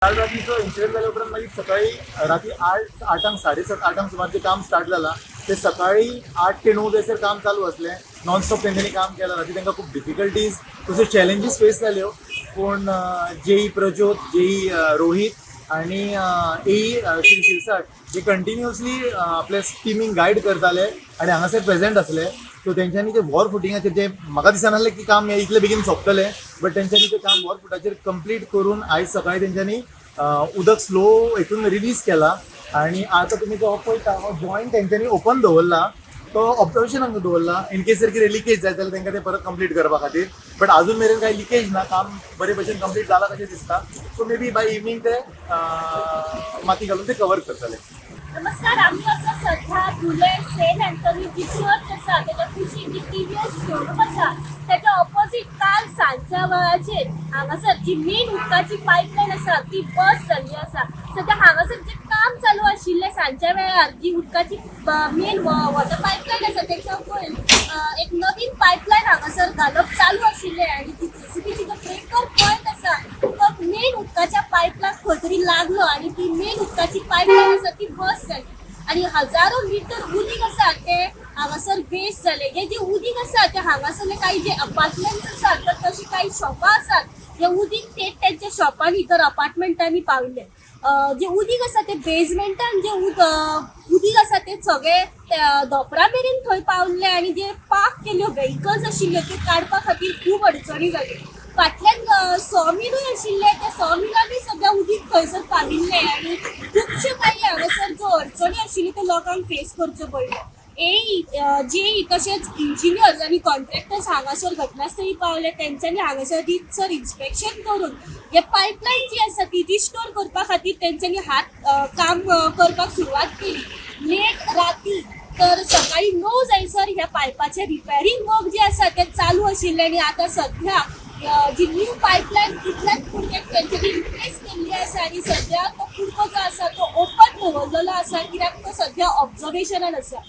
काल रात्रीचो इन्सिडेंट जाल्या उपरांत मागीर सकाळी राती 8 7:30 8 सुमार जे काम स्टार्ट जाला ते सकाळी 8 ते 9 जायसर काम चालू असलें. नॉन स्टॉप तेंच्यांनी काम केलं. राती तांकां खूब डिफिकल्टीज तश्यो चॅलेंजीस फेस जाल्यो. पूण जेई प्रज्योत, जेई रोहीत आणि एई श्री शिरसाट जे कंटिन्युअसली आपल्या टिमींक गायड करताले आनी हांगासर प्रेजेंट असले. सो तेंच्यांनी ते वॉर फुटिंगाचेर जे म्हाका दिसनासलें की काम इतले बेगीन सोंपतलें, बट तेंच्यांनी ते काम वॉर फुटाचेर कंप्लीट करून आयज सकाळी तेंच्यांनी उदक स्लो हितून रिलीज केला. आणि आता तुम्ही जो पळयता हो जॉईंट तेंच्यांनी ओपन दवरला, तो ऑब्जर्वेशनाक दवरला. इन केस जर कितें लिकेज जाय जाल्यार तेंकां ते परत कंप्लीट करपा खातीर. बट अजून मेरेन कांय लिकेज ना, काम बरे भशेन कंप्लीट जाला कशें दिसता. So may be by evening ते माती घालून ते कवर करतले. नमस्कार. आम्ही असं सध्या धुळे सेंट अँथनी जी चर्च आसा त्याच्या कुशीक जी टीव्हीएस शोरूम आसा त्याच्या ऑपोजीट काल सांजच्या वेळाचेर हांगासर जी मेन उदकाची पायपलायन आसा ती बस जाल्ली आसा. सध्या हांगासर जे काम चालू आशिल्लें सांजच्या वेळार जी उदकाची मेन वॉटर पायपलायन आसा तेच्या वयर एक नवीन पायपलायन हांगासर घालप चालू आशिल्लें आणि ती जेसीबीची जो ब्रेकर पॉयंट आसा तो मेन उदकाच्या पायपलाक खंय तरी लागलो आणि ती मेन उदकाची पायपलायन आसा ती बस जाली आणि हजारो लिटर उदीक आसा ते हांगासर वेस्ट जाले. हे जे उदीक आसा ते हांगासरले काही जे अपार्टमेंट्स आसात तर तशी काही शॉपां आसात जे उदीक थेट त्यांच्या शॉपांनी तर अपार्टमेंटांनी पावले. जे उदीक आसा ते बेजमेंटान जे उदीक आसा ते सगळे धोपरा मेरेन थंय पावले आणि जे पार्क केल्ल्यो व्हेकल्स आशिल्ल्यो ते काडपा खातीर खूब अडचणी जाल्यो. फाटल्यान सॉमिलूय आशिल्ले त्या सॉमिलांनी सद्या उदीक थंयसर पाविल्ले आणि खुबशे काही हांगासर ज्यो अडचणी आशिल्ल्यो त्यो लोकांक फेस करच्यो पडल्यो. जेई तशेंच इंजिनियर्स आणि कॉन्ट्रॅक्टर्स हांगासर घटनास्थळी पावले. तेंच्यांनी हांगासर रितसर इन्स्पेक्शन करून हे पायपलायन जी आसा ती रिस्टोर करपा खातीर तेंच्यांनी काम करपाक सुरवात केली. लेट राती तर सकाळी 9 जायसर ह्या पायपाचे रिपेरिंग वर्क जे आसा ते चालू आशिल्ले आणि आता सध्या जी न्यू पायपलायन तितल्याच कुडक्याक तेंच्यांनी रिप्लेस केल्ली आसा आणि सध्या तो कुडको जो आसा तो ओपन दवरलेलो आसा कित्याक तो सध्या ऑब्झर्वेशनान आसा.